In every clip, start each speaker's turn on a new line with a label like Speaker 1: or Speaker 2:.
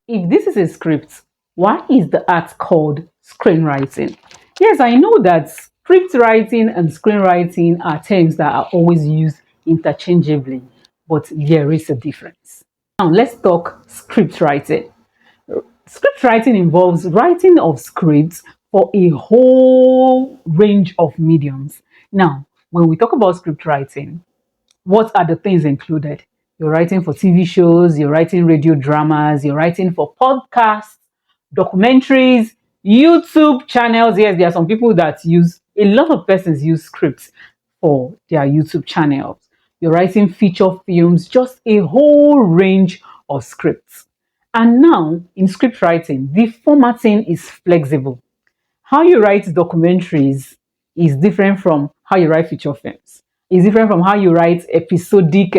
Speaker 1: if this is a script, why is the art called screenwriting? Yes, I know that script writing and screenwriting are terms that are always used interchangeably, but there is a difference. Now, let's talk script writing. Script writing involves writing of scripts for a whole range of mediums. Now, when we talk about script writing, what are the things included? You're writing for TV shows, you're writing radio dramas, you're writing for podcasts, documentaries, YouTube channels. Yes, there are some people that use, a lot of persons use scripts for their YouTube channels. You're writing feature films, just a whole range of scripts. And now in script writing, the formatting is flexible. How you write documentaries is different from how you write feature films. It's different from how you write episodic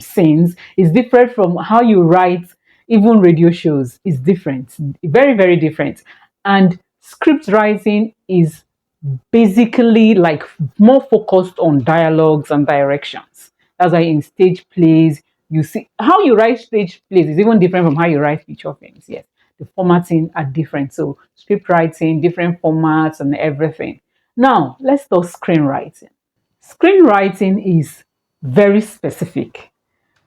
Speaker 1: scenes. It's different from how you write even radio shows. It's different, very, very different. And script writing is basically like more focused on dialogues and directions. That's why in stage plays, you see how you write stage plays is even different from how you write feature films. Yes, the formatting are different. So script writing, different formats and everything. Now let's talk screenwriting. Screenwriting is very specific.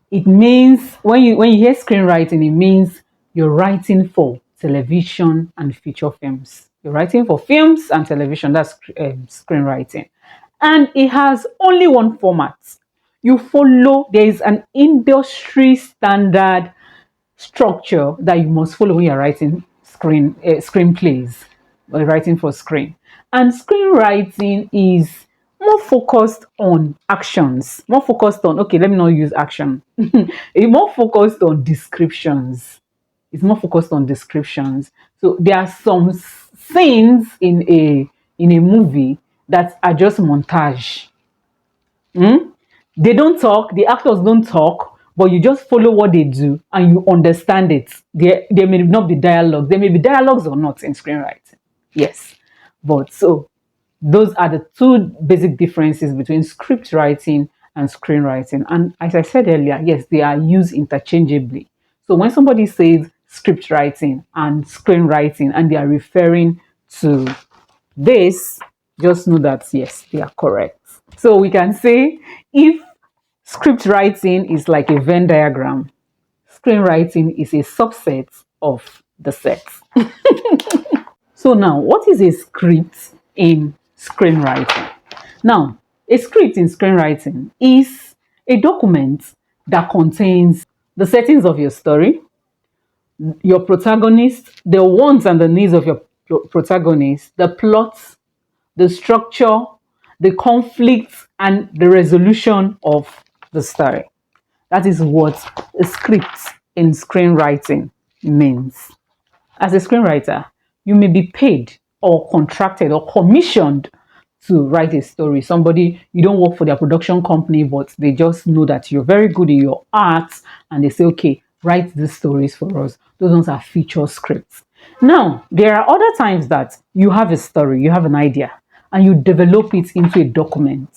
Speaker 1: It means when you hear screenwriting, it means you're writing for television and feature films. You're writing for films and television. That's screenwriting, and it has only one format. You follow. There is an industry standard structure that you must follow when you're writing screenplays or writing for screen. And screenwriting is more focused on actions, more focused on, okay, let me not use action. It's more focused on descriptions. It's more focused on descriptions. So there are some scenes in a movie that are just montage. They don't talk, the actors don't talk, but you just follow what they do and you understand it. There may not be dialogue. There may be dialogues or not in screenwriting. Yes. But so those are the two basic differences between script writing and screenwriting. And as I said earlier, yes, they are used interchangeably. So when somebody says script writing and screenwriting and they are referring to this, just know that yes, they are correct. So we can say if script writing is like a Venn diagram, screenwriting is a subset of the set. So now, what is a script in screenwriting? Now, a script in screenwriting is a document that contains the settings of your story, your protagonist, the wants and the needs of your protagonist, the plot, the structure, the conflict, and the resolution of the story. That is what a script in screenwriting means. As a screenwriter, you may be paid or contracted or commissioned to write a story. Somebody, you don't work for their production company, but they just know that you're very good in your art and they say, okay, write these stories for us. Those ones are feature scripts. Now, there are other times that you have a story, you have an idea, and you develop it into a document.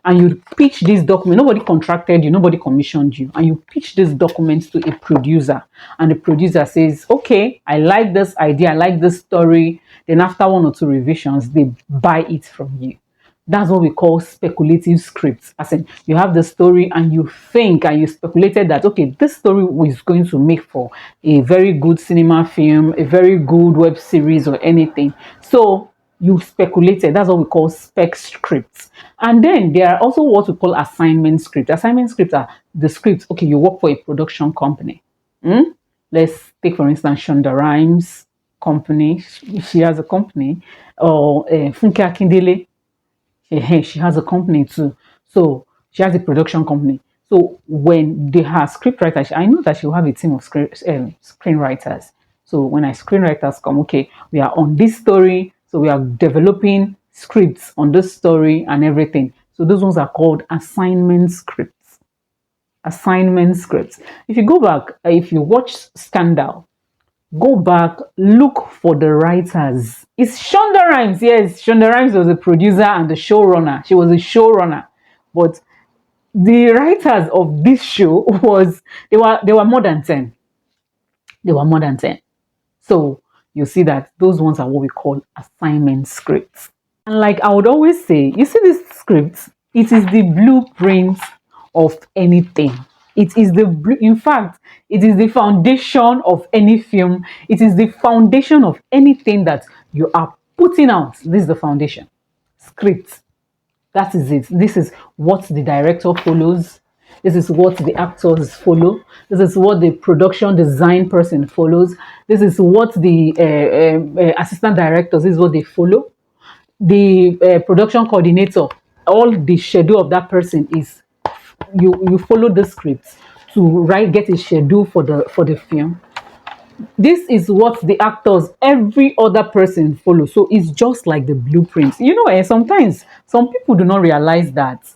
Speaker 1: And you pitch this document. Nobody contracted you, nobody commissioned you, and you pitch this document to a producer, and the producer says, okay, I like this idea, I like this story. Then after one or two revisions, they buy it from you. That's what we call speculative scripts. As in, you have the story and you think and you speculated that, okay, this story is going to make for a very good cinema film, a very good web series or anything. So you speculated. That's what we call spec scripts. And then there are also what we call assignment scripts. Assignment scripts are the scripts, okay, you work for a production company. Let's take, for instance, Shonda Rhimes company. She has a company. Or Funke Akindele. She has a company too. So she has a production company. So when they have scriptwriters, I know that she'll have a team of screenwriters. So when our screenwriters come, okay, we are on this story. So we are developing scripts on this story and everything. So those ones are called assignment scripts. Assignment scripts. If you go back, if you watch Scandal, go back, look for the writers. It's Shonda Rhimes. Yes, Shonda Rhimes was the producer and the showrunner. She was a showrunner. But the writers of this show they were more than 10. They were more than 10. So you see that those ones are what we call assignment scripts. And like I would always say, you see this script, it is the blueprint of anything. It is in fact, it is the foundation of any film. It is the foundation of anything that you are putting out. This is the foundation. Script. That is it. This is what the director follows. This is what the actors follow. This is what the production design person follows. This is what the assistant directors, this is what they follow. The production coordinator, all the schedule of that person is you follow the script to get a schedule for the film. This is what the actors, every other person follows. So it's just like the blueprint. Sometimes some people do not realize that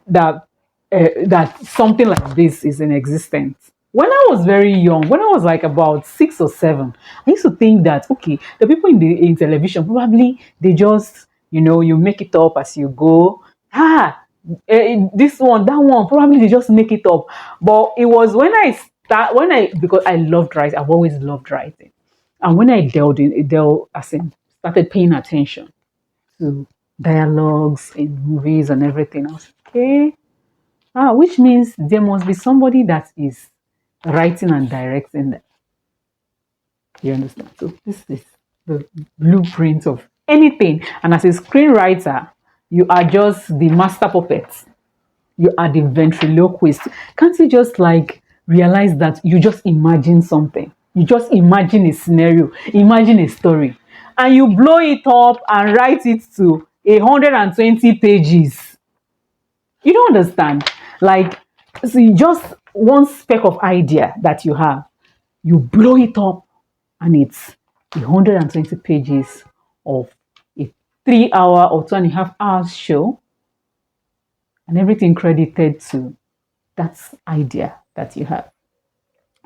Speaker 1: that something like this is in existence. When I was very young, when I was like about 6 or 7, I used to think that okay, the people in television probably they just you make it up as you go. This one, that one, probably they just make it up. But it was when I because I loved writing. I've always loved writing, and when I as in started paying attention to dialogues in movies and everything, I was okay. Which means there must be somebody that is writing and directing them. You understand? So this is the blueprint of anything. And as a screenwriter, you are just the master puppet. You are the ventriloquist. Can't you just like realize that you just imagine something? You just imagine a scenario, imagine a story, and you blow it up and write it to 120 pages. You don't understand. Like, see, just one speck of idea that you have, you blow it up, and it's 120 pages of a 3 hour or 2.5 hours show, and everything credited to that idea that you have.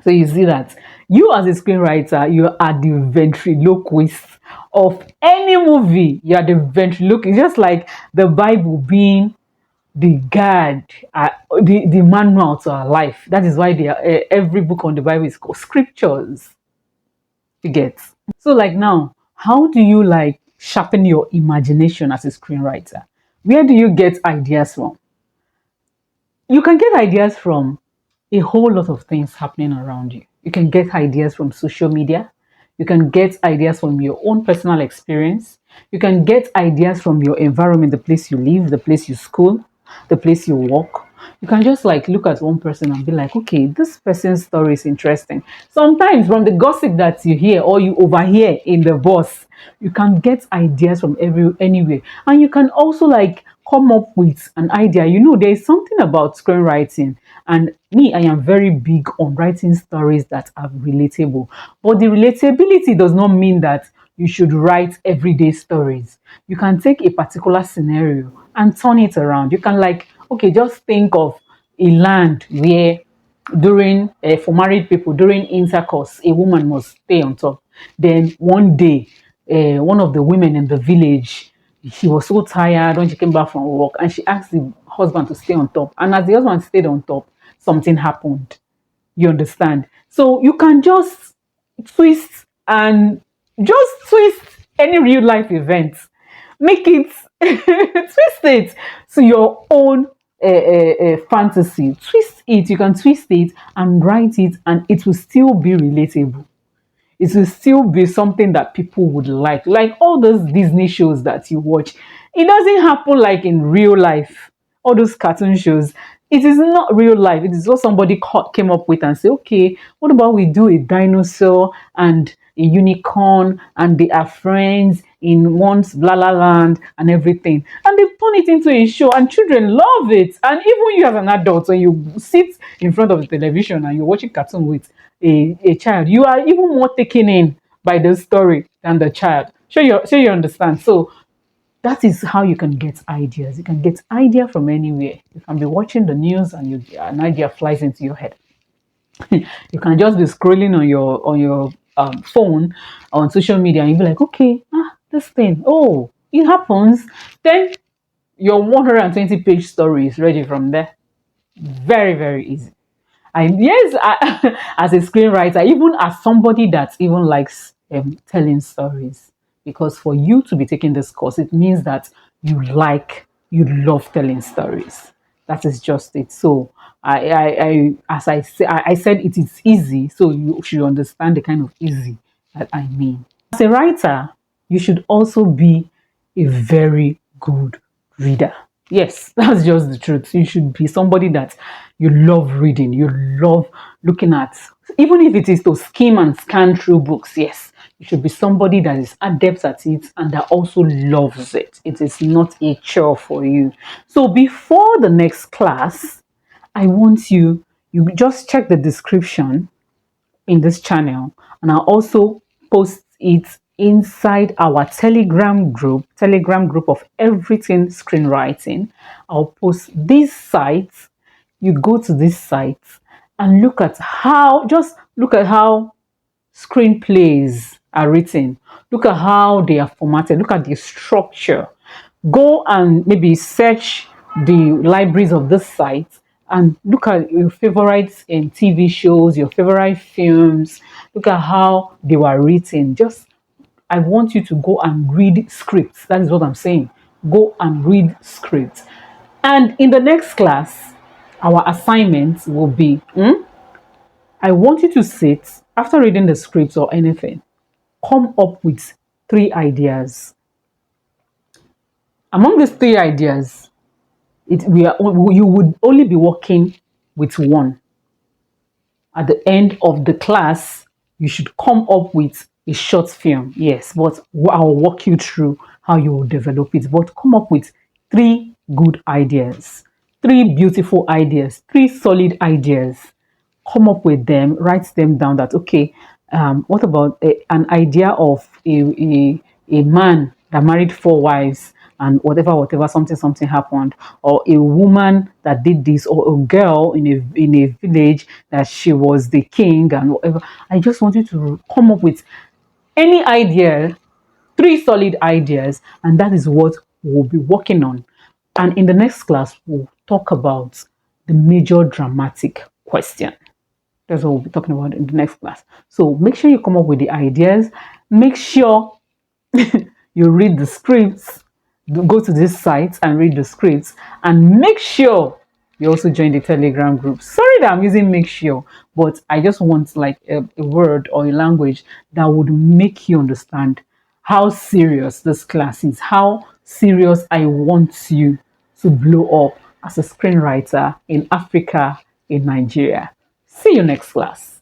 Speaker 1: So you see that you as a screenwriter, you are the ventriloquist of any movie. You are the ventriloquist, just like the Bible being the guide, the manual to our life. That is why every book on the Bible is called scriptures. You get. So like now, how do you like sharpen your imagination as a screenwriter? Where do you get ideas from? You can get ideas from a whole lot of things happening around you. You can get ideas from social media. You can get ideas from your own personal experience. You can get ideas from your environment, the place you live, the place you school, the place you work. You can just like look at one person and be like, okay, this person's story is interesting. Sometimes from the gossip that you hear or you overhear in the bus, you can get ideas from anywhere. And you can also like come up with an idea. There is something about screenwriting, and me, I am very big on writing stories that are relatable. But the relatability does not mean that you should write everyday stories. You can take a particular scenario and turn it around. You can like, okay, just think of a land where for married people, during intercourse, a woman must stay on top. Then one day, one of the women in the village, she was so tired when she came back from work, and she asked the husband to stay on top. And as the husband stayed on top, something happened. You understand? So you can just twist and just twist any real life event, make it twist it to your own fantasy. Twist it. You can twist it and write it, and it will still be relatable. It will still be something that people would like all those Disney shows that you watch. It doesn't happen like in real life. All those cartoon shows, it is not real life. It is what somebody came up with and say, okay, what about we do a dinosaur and a unicorn, and they are friends in one's blah blah land and everything, and they turn it into a show, and children love it. And even you as an adult, when you sit in front of the television and you're watching cartoon with a child, you are even more taken in by the story than the child. Sure you understand. So that is how you can get ideas. You can get idea from anywhere. You can be watching the news and an idea flies into your head. You can just be scrolling on your phone on social media, and you be like, okay, this thing, oh, it happens. Then your 120-page story is ready from there. Very, very easy. Yes, as a screenwriter, even as somebody that even likes telling stories, because for you to be taking this course, it means that you love telling stories. That is just it. So as I said, it is easy. So you should understand the kind of easy that I mean. As a writer, you should also be a very good reader. Yes, that's just the truth. You should be somebody that you love reading, you love looking at, even if it is to skim and scan through books. Yes, you should be somebody that is adept at it and that also loves it. It is not a chore for you. So before the next class, I want you just check the description in this channel, and I'll also post it inside our telegram group of everything screenwriting. I'll post these sites. You go to these sites and look at how screenplays are written. Look at how they are formatted. Look at the structure. Go and maybe search the libraries of this site and look at your favorite TV shows, your favorite films. Look at how they were written. Just I want you to go and read scripts. That is what I'm saying. Go and read scripts. And in the next class, our assignment will be I want you to sit after reading the scripts or anything, come up with 3 ideas. Among these 3 ideas, you would only be working with one. At the end of the class, you should come up with a short film. Yes, but I'll walk you through how you will develop it. But come up with 3 good ideas, 3 beautiful ideas, 3 solid ideas. Come up with them, write them down that, okay, what about an idea of a man that married 4 wives and whatever something happened, or a woman that did this, or a girl in a village that she was the king and whatever. I just want you to come up with any idea, 3 solid ideas, and that is what we'll be working on. And in the next class, we'll talk about the major dramatic question. That's what we'll be talking about in the next class. So make sure you come up with the ideas. Make sure you read the scripts. Go to this site and read the scripts. And make sure you also join the Telegram group. Sorry that I'm using make sure, but I just want like a word or a language that would make you understand how serious this class is, how serious I want you to blow up as a screenwriter in Africa, in Nigeria. See you next class.